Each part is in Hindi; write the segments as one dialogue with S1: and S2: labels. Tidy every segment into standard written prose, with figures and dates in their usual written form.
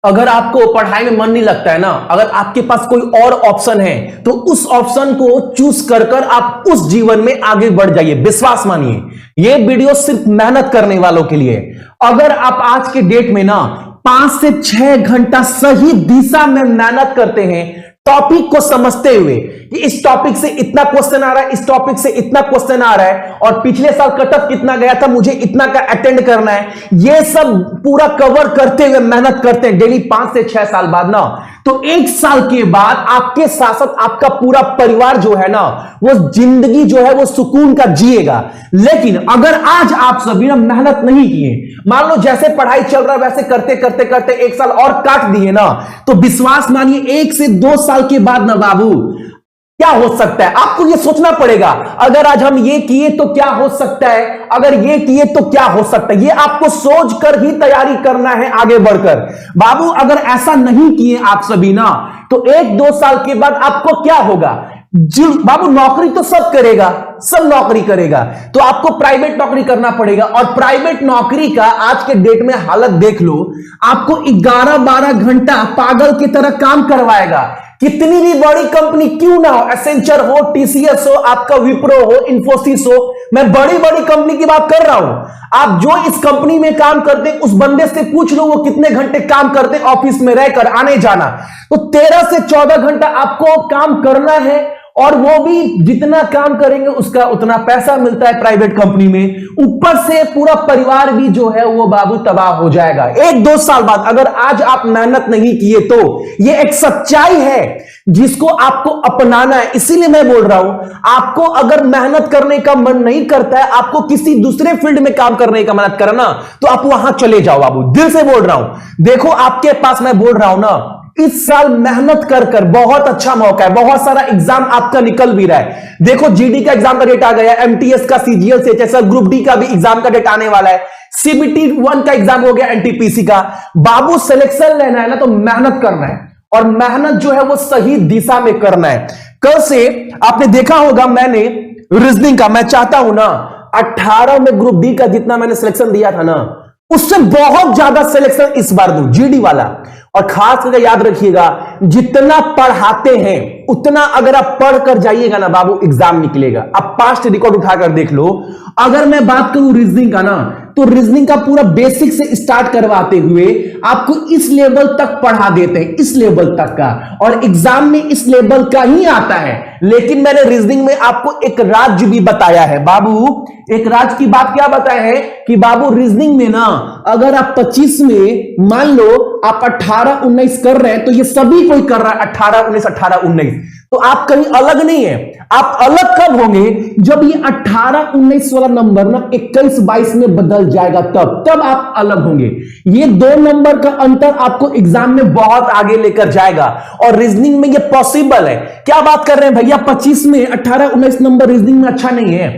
S1: अगर आपको पढ़ाई में मन नहीं लगता है ना, अगर आपके पास कोई और ऑप्शन है तो उस ऑप्शन को चूज कर कर आप उस जीवन में आगे बढ़ जाइए। विश्वास मानिए, ये वीडियो सिर्फ मेहनत करने वालों के लिए। अगर आप आज के डेट में ना 5 से 6 घंटा सही दिशा में मेहनत करते हैं, टॉपिक को समझते हुए कि इस टॉपिक से इतना क्वेश्चन आ रहा है, इस टॉपिक से इतना क्वेश्चन आ रहा है, और पिछले साल कटअप कितना गया था, मुझे इतना का अटेंड करना है, ये सब पूरा कवर करते हुए मेहनत करते हैं डेली 5 से 6 साल बाद ना, तो 1 साल के बाद आपके साथ साथ आपका पूरा परिवार जो है ना, वो जिंदगी जो है वो सुकून का जिएगा। लेकिन अगर आज आप सभी ना मेहनत नहीं किए, मान लो जैसे पढ़ाई चल रहा है वैसे करते करते करते 1 साल और काट दिए ना, तो विश्वास मानिए 1 से 2 साल के बाद ना बाबू क्या हो सकता है, आपको ये सोचना पड़ेगा। अगर आज हम ये किए तो क्या हो सकता है, अगर ये किए तो क्या हो सकता है, ये आपको सोच कर ही तैयारी करना है आगे बढ़कर। बाबू अगर ऐसा नहीं किए आप सभी ना, तो 1-2 साल के बाद आपको क्या होगा। बाबू नौकरी तो सब करेगा, सब नौकरी करेगा, तो आपको प्राइवेट नौकरी करना पड़ेगा, और प्राइवेट नौकरी का आज के डेट में हालत देख लो, आपको 11-12 घंटा पागल की तरह काम करवाएगा। कितनी भी बड़ी कंपनी क्यों ना हो, एसेंचर हो, टीसीएस हो, आपका विप्रो हो, इन्फोसिस हो, मैं बड़ी बड़ी कंपनी की बात कर रहा हूं। आप जो इस कंपनी में काम करते हैं उस बंदे से पूछ लो वो कितने घंटे काम करते हैं ऑफिस में रहकर आने जाना, तो 13 से 14 घंटा आपको काम करना है, और वो भी जितना काम करेंगे उसका उतना पैसा मिलता है प्राइवेट कंपनी में। ऊपर से पूरा परिवार भी जो है वो बाबू तबाह हो जाएगा 1-2 साल बाद, अगर आज आप मेहनत नहीं किए तो। ये एक सच्चाई है जिसको आपको अपनाना है। इसीलिए मैं बोल रहा हूं, आपको अगर मेहनत करने का मन नहीं करता है, आपको किसी दूसरे फील्ड में काम करने का मन करना, तो आप वहां चले जाओ बाबू, दिल से बोल रहा हूं। देखो आपके पास, मैं बोल रहा हूं ना, इस साल मेहनत कर कर बहुत अच्छा मौका है, बहुत सारा एग्जाम आपका निकल भी रहा है। देखो जीडी का एग्जाम का डेट आ गया, एमटीएस का, सीजीएल से जैसा ग्रुप डी का भी एग्जाम का डेट आने वाला है, सीबीटी 1 का एग्जाम हो गया, एनटीपीसी का। बाबू सिलेक्शन लेना है ना तो मेहनत करना है, और मेहनत जो है वो सही दिशा में करना है। कल से आपने देखा होगा, मैंने रीजनिंग का, मैं चाहता हूं ना 18 में ग्रुप डी का जितना मैंने सिलेक्शन दिया था ना, उससे बहुत ज्यादा सिलेक्शन इस बार दूं, जीडी वाला। और खास करके याद रखिएगा, जितना पढ़ाते हैं उतना अगर आप पढ़ कर जाइएगा ना बाबू, एग्जाम निकलेगा। आप पास्ट रिकॉर्ड उठाकर देख लो। अगर मैं बात करूं रीजनिंग का ना, तो रीजनिंग का पूरा बेसिक से स्टार्ट करवाते हुए आपको इस लेवल तक पढ़ा देते हैं, इस लेवल तक का, और एग्जाम में इस लेवल का ही आता है। लेकिन मैंने रीजनिंग में आपको एक राज भी बताया है बाबू, एक राज की बात क्या बताया है कि बाबू रीजनिंग में ना, अगर आप 25 में मान लो आप 18-19 कर रहे हैं, तो ये सभी कोई कर रहा है 18-19 18-19, तो आप कहीं अलग नहीं है। आप अलग कब होंगे, जब ये 18-19 वाला नंबर ना 21-22 में बदल जाएगा, तब आप अलग होंगे। ये 2 नंबर का अंतर आपको एग्जाम में बहुत आगे लेकर जाएगा, और रीजनिंग में ये पॉसिबल है। क्या बात कर रहे हैं भैया, 25 में 18-19 नंबर रीजनिंग में अच्छा नहीं है।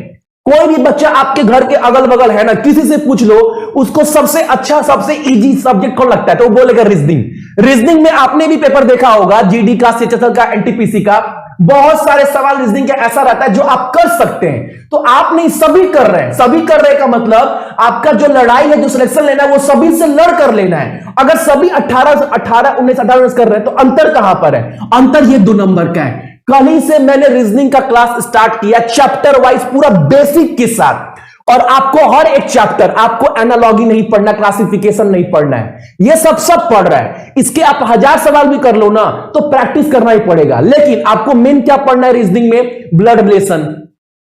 S1: कोई भी बच्चा आपके घर के अगल बगल है ना, किसी से पूछ लो, उसको सबसे अच्छा सबसे इजी सब्जेक्ट कौन लगता है, तो वो बोलेगा रीजनिंग। रीजनिंग में आपने भी पेपर देखा होगा, जीडी का, सीएचएसएल का, एनटीपीसी का, बहुत सारे सवाल रीजनिंग का ऐसा रहता है जो आप कर सकते हैं, तो आप नहीं, सभी कर रहे हैं। सभी कर रहे का मतलब आपका जो लड़ाई है, जो सिलेक्शन लेना है, वो सभी से लड़ कर लेना है। अगर सभी 18-19 कर रहे हैं, तो अंतर कहां पर है, अंतर ये 2 नंबर का है। कल ही से मैंने रीजनिंग का क्लास स्टार्ट किया, चैप्टर वाइज पूरा बेसिक के साथ, और आपको हर एक चैप्टर, आपको एनालॉजी नहीं पढ़ना, क्लासिफिकेशन नहीं पढ़ना है, ये सब पढ़ रहा है। इसके आप 1000 सवाल भी कर लो ना, तो प्रैक्टिस करना ही पड़ेगा। लेकिन आपको मेन क्या पढ़ना है रीजनिंग में, ब्लड रिलेशन,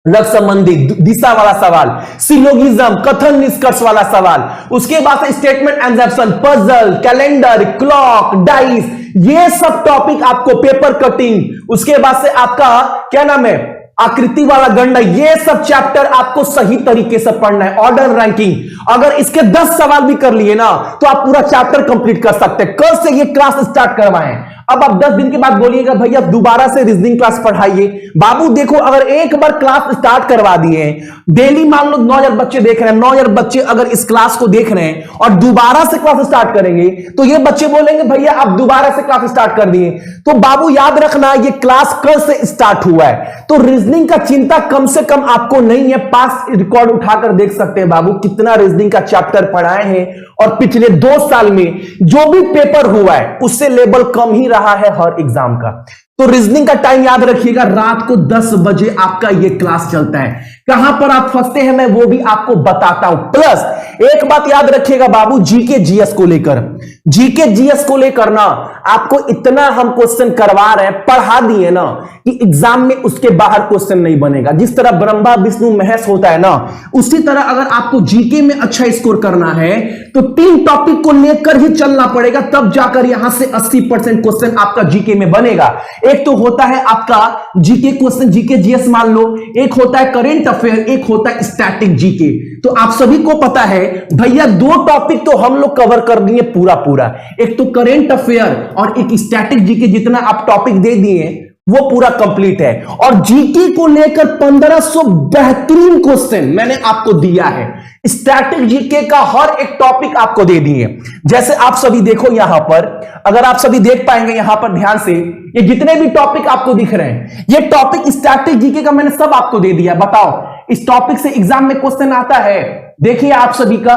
S1: लग संबंधी, दिशा वाला सवाल, सिलोगिज्म, कथन निष्कर्ष वाला सवाल, उसके बाद से statement exemption, puzzle, calendar, clock, dice, ये सब टॉपिक आपको, पेपर कटिंग, उसके बाद से आपका क्या नाम है, आकृति वाला गणना, ये सब चैप्टर आपको सही तरीके से पढ़ना है। ऑर्डर रैंकिंग, अगर इसके 10 सवाल भी कर लिए ना, तो आप पूरा चैप्टर कंप्लीट कर सकते हैं। कल से ये क्लास स्टार्ट करवाएं। अब आप 10 दिन के बाद बोलिएगा भैया दोबारा से रीजनिंग क्लास पढ़ाइए। बाबू देखो, अगर एक बार क्लास स्टार्ट करवा दिए, डेली मान लो 9000 बच्चे देख रहे हैं, 9000 बच्चे अगर इस क्लास को देख रहे हैं और दोबारा से क्लास स्टार्ट करेंगे, तो ये बच्चे बोलेंगे भैया आप दोबारा से क्लास स्टार्ट कर दिए। तो बाबू याद रखना, ये क्लास कल से स्टार्ट हुआ है, तो रीजनिंग का चिंता कम से कम आपको नहीं है। पास रिकॉर्ड उठाकर देख सकते हैं बाबू, कितना रीजनिंग रीजनिंग का चैप्टर पढ़ाए हैं और पिछले 2 साल में जो भी पेपर हुआ है उससे लेवल कम ही रहा है हर एग्जाम का। तो रीजनिंग का टाइम याद रखिएगा, रात को 10 बजे आपका यह क्लास चलता है। कहां पर आप फंसते हैं मैं वो भी आपको बताता हूं। प्लस एक बात याद रखिएगा बाबू, जीके जीएस को लेकर, जीके जीएस को लेकर ना आपको इतना हम क्वेश्चन करवा रहे हैं, पढ़ा दिए ना कि एग्जाम में उसके बाहर क्वेश्चन नहीं बनेगा। जिस तरह ब्रह्मा विष्णु महेश होता है ना, उसी तरह अगर आपको जीके में अच्छा स्कोर करना है तो 3 टॉपिक को लेकर ही चलना पड़ेगा, तब जाकर यहां से 80% क्वेश्चन आपका जीके में बनेगा। एक तो होता है आपका जीके क्वेश्चन, जीके जीएस मान लो, एक होता है करेंट अफेयर, एक होता है स्टैटिक जीके। तो आप सभी को पता है भैया 2 टॉपिक तो हम लोग कवर कर दिए पूरा पूरा, एक तो करेंट अफेयर और एक स्टैटिक जीके। जितना आप टॉपिक दे दिए वो पूरा कंप्लीट है। और जीके को लेकर 1500 बेहतरीन क्वेश्चन मैंने आपको दिया है। स्टैटिक जीके का हर एक टॉपिक आपको दे दिए। जैसे आप सभी देखो यहां पर, अगर आप सभी देख पाएंगे यहां पर ध्यान से, ये जितने भी टॉपिक आपको दिख रहे हैं ये टॉपिक स्टैटिक जीके का मैंने सब आपको दे दिया। बताओ इस टॉपिक से एग्जाम में क्वेश्चन आता है, देखिए आप सभी का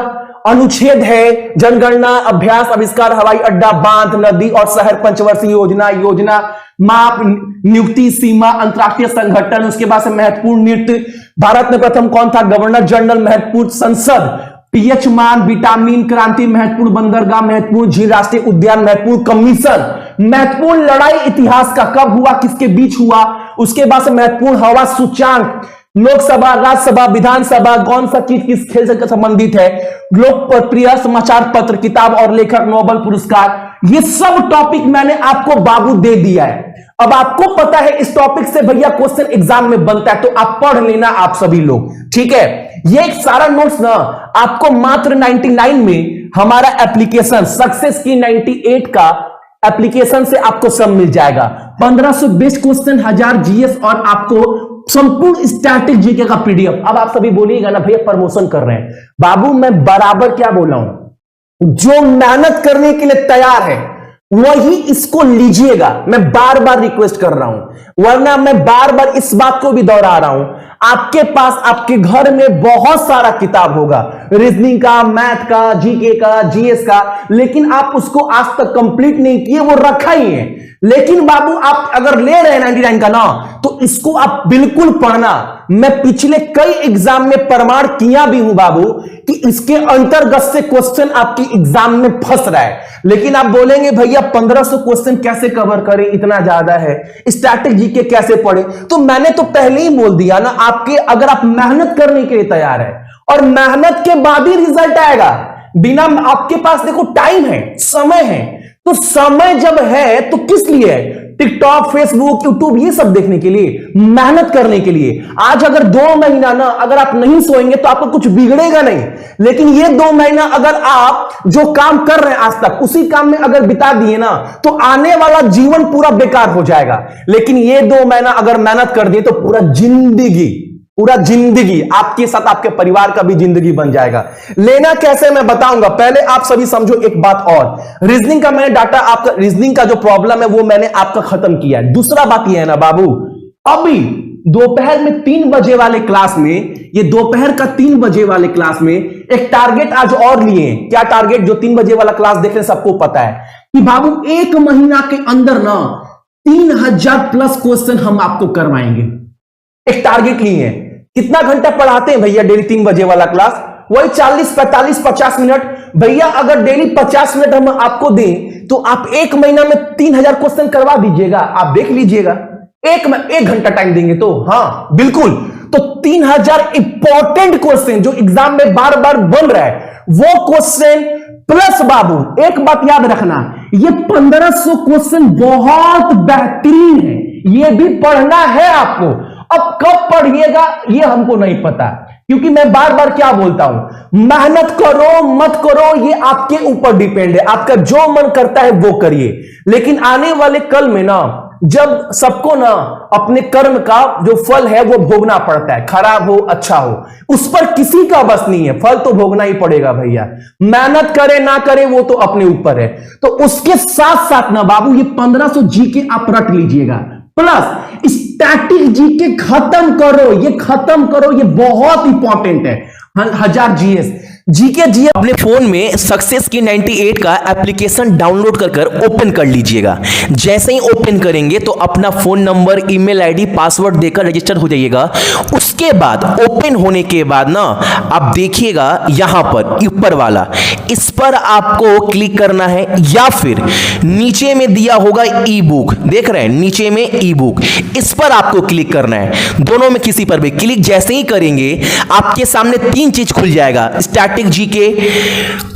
S1: अनुच्छेद है जनगणना, अभ्यास, आविष्कार, हवाई अड्डा, बांध, नदी और शहर, पंचवर्षीय योजना, योजना, माप, नियुक्ति, सीमा, अंतरराष्ट्रीय संगठन, उसके बाद से महत्वपूर्ण नृत्य, भारत में प्रथम कौन था, गवर्नर जनरल, महत्वपूर्ण संसद, पीएच मान, विटामिन, क्रांति, महत्वपूर्ण बंदरगाह, महत्वपूर्ण झील, राष्ट्रीय उद्यान, महत्वपूर्ण कमीशन, महत्वपूर्ण लड़ाई इतिहास का कब हुआ, किसके बीच हुआ, उसके बाद से महत्वपूर्ण हवा सूचांक, लोकसभा, राज्यसभा, विधानसभा, कौन सा चीज किस खेल से संबंधित है, लोकप्रिय समाचार पत्र, किताब और लेखक, नोबेल पुरस्कार, ये सब टॉपिक मैंने आपको बाबू दे दिया है। अब आपको पता है इस टॉपिक से भैया क्वेश्चन एग्जाम में बनता है, तो आप पढ़ लेना आप सभी लोग, ठीक है। ये एक सारा नोट्स ना आपको मात्र 99 में हमारा एप्लीकेशन सक्सेस की 98 का एप्लीकेशन से आपको सब मिल जाएगा। 1520 क्वेश्चन, 1000 जीएस और आपको संपूर्ण स्टैटिक जीके का पीडीएफ। अब आप सभी बोलिएगा ना भैया प्रमोशन कर रहे हैं। बाबू मैं बराबर क्या बोला हूं, जो मेहनत करने के लिए तैयार है वही इसको लीजिएगा, मैं बार बार रिक्वेस्ट कर रहा हूं, वरना मैं बार बार इस बात को भी दोहरा रहा हूं। आपके पास आपके घर में बहुत सारा किताब होगा, रीजनिंग का, मैथ का, जीके का, जीएस का, लेकिन आप उसको आज तक कंप्लीट नहीं किए, वो रखा ही है। लेकिन बाबू आप अगर ले रहे हैं 99 का ना, तो इसको आप बिल्कुल पढ़ना। मैं पिछले कई एग्जाम में प्रमाण किया भी हूं बाबू कि इसके अंतर्गत से क्वेश्चन आपकी एग्जाम में फंस रहा है। लेकिन आप बोलेंगे भैया 1500 क्वेश्चन कैसे कवर करें, इतना ज्यादा है, स्टैटिक जीके कैसे पढ़े। तो मैंने तो पहले ही बोल दिया ना, आपके अगर आप मेहनत करने के लिए तैयार है और मेहनत के बाद ही रिजल्ट आएगा। बिना आपके पास देखो टाइम है, समय है, तो समय जब है तो किस लिए है, टिकटॉक, फेसबुक, यूट्यूब, ये सब देखने के लिए, मेहनत करने के लिए। आज अगर 2 महीना ना अगर आप नहीं सोएंगे तो आपको कुछ बिगड़ेगा नहीं, लेकिन ये 2 महीना अगर आप जो काम कर रहे हैं आज तक उसी काम में अगर बिता दिए ना, तो आने वाला जीवन पूरा बेकार हो जाएगा। लेकिन ये 2 महीना अगर मेहनत कर दिए तो पूरा जिंदगी आपके साथ आपके परिवार का भी जिंदगी बन जाएगा। लेना कैसे मैं बताऊंगा, पहले आप सभी समझो एक बात और। रीजनिंग का मैंने डाटा, आपका रीजनिंग का जो प्रॉब्लम है वो मैंने आपका खत्म किया है। दूसरा बात यह है ना बाबू, अभी दोपहर में 3 बजे वाले क्लास में, ये दोपहर का 3 बजे वाले क्लास में एक टारगेट आज और लिए हैं। क्या टारगेट, जो 3 बजे वाला क्लास देख रहे हैं सबको पता है कि बाबू 1 महीना के अंदर ना 3000 प्लस क्वेश्चन हम आपको करवाएंगे। एक टारगेट लिए हैं। कितना घंटा पढ़ाते हैं भैया डेली 3 बजे वाला क्लास, वही 40, 45, 50 मिनट। भैया अगर डेली 50 मिनट हम आपको दें तो आप 1 महीना में 3000 क्वेश्चन करवा दीजिएगा। आप देख लीजिएगा, 1 घंटा टाइम देंगे तो, हाँ बिल्कुल। तो 3000 इंपॉर्टेंट क्वेश्चन जो एग्जाम में बार बार बन रहा है वो क्वेश्चन प्लस बाबू एक बात याद रखना, ये 1500 क्वेश्चन बहुत बेहतरीन है, ये भी पढ़ना है आपको। अब कब पढ़िएगा ये हमको नहीं पता, क्योंकि मैं बार बार क्या बोलता हूं, मेहनत करो मत करो ये आपके ऊपर डिपेंड है, आपका जो मन करता है वो करिए। लेकिन आने वाले कल में ना, जब सबको ना अपने कर्म का जो फल है वो भोगना पड़ता है, खराब हो अच्छा हो, उस पर किसी का बस नहीं है, फल तो भोगना ही पड़ेगा भैया। मेहनत करे ना करे वो तो अपने ऊपर है। तो उसके साथ साथ ना बाबू ये 1500 जीके आप रट लीजिएगा, प्लस स्टैटिक जीके खत्म करो, ये खत्म करो, ये बहुत इंपॉर्टेंट है। 1000 जीएस जीके जी अपने फोन में सक्सेस की 98 का एप्लीकेशन डाउनलोड कर ओपन कर लीजिएगा। जैसे ही ओपन करेंगे तो अपना phone number, email ID, password देकर रजिस्टर हो जाइएगा। उसके बाद ओपन होने के बाद ना आप देखिएगा यहां पर ऊपर वाला, इस पर आपको क्लिक करना है या फिर नीचे में दिया होगा ई बुक, देख रहे हैं नीचे में ई बुक, इस पर आपको क्लिक करना है। दोनों में किसी पर भी क्लिक जैसे ही करेंगे आपके सामने तीन चीज खुल जाएगा, स्टैटिक जीके,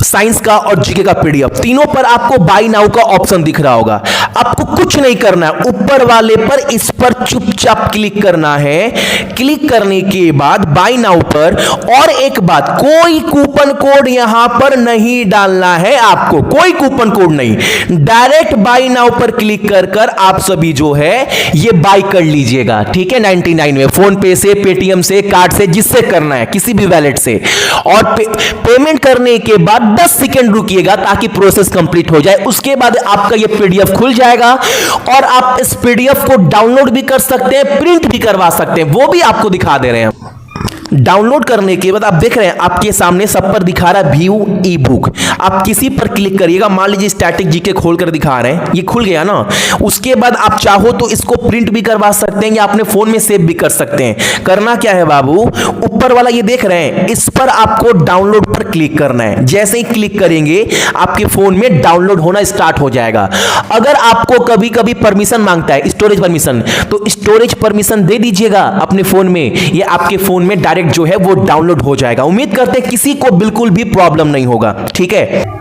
S1: साइंस का और जीके का पीडीएफ। तीनों पर आपको बाय नाउ का ऑप्शन दिख रहा होगा। आपको कुछ नहीं करना है, ऊपर वाले पर इस पर चुपचाप क्लिक करना है। क्लिक करने के बाद बाय नाउ पर, और एक बात, कोई कूपन कोड यहां पर नहीं डालना है आपको, कोई कूपन कोड नहीं, डायरेक्ट बाय नाउ पर क्लिक कर आप सभी जो है ये बाय कर लीजिएगा। ठीक है, 99 में फोन पे से, पेटीएम से, कार्ड से, जिससे करना है, किसी भी वैलेट से। और पेमेंट करने के बाद 10 सेकंड रुकिएगा ताकि प्रोसेस कंप्लीट हो जाए। उसके बाद आपका ये पीडीएफ खुल जाएगा और आप इस पीडीएफ को डाउनलोड भी कर सकते हैं, प्रिंट भी करवा सकते हैं, वो भी आपको दिखा दे रहे हैं। डाउनलोड करने के बाद आप देख रहे हैं आपके सामने सब पर दिखा रहा है व्यू ई बुक। आप किसी पर क्लिक करिएगा, मान लीजिए स्टैटिक जीके खोलकर दिखा रहे हैं, ये खुल गया ना। उसके बाद आप चाहो तो इसको प्रिंट भी करवा सकते हैं या अपने फोन में सेव भी कर सकते हैं। करना क्या है बाबू, ऊपर वाला ये देख रहे हैं, इस पर आपको डाउनलोड पर क्लिक करना है। जैसे ही क्लिक करेंगे आपके फोन में डाउनलोड होना स्टार्ट हो जाएगा। अगर आपको कभी कभी परमिशन मांगता है, स्टोरेज परमिशन, तो स्टोरेज परमिशन दे दीजिएगा अपने फोन में, ये आपके फोन में डायरेक्ट जो है वो डाउनलोड हो जाएगा। उम्मीद करते हैं किसी को बिल्कुल भी प्रॉब्लम नहीं होगा। ठीक है।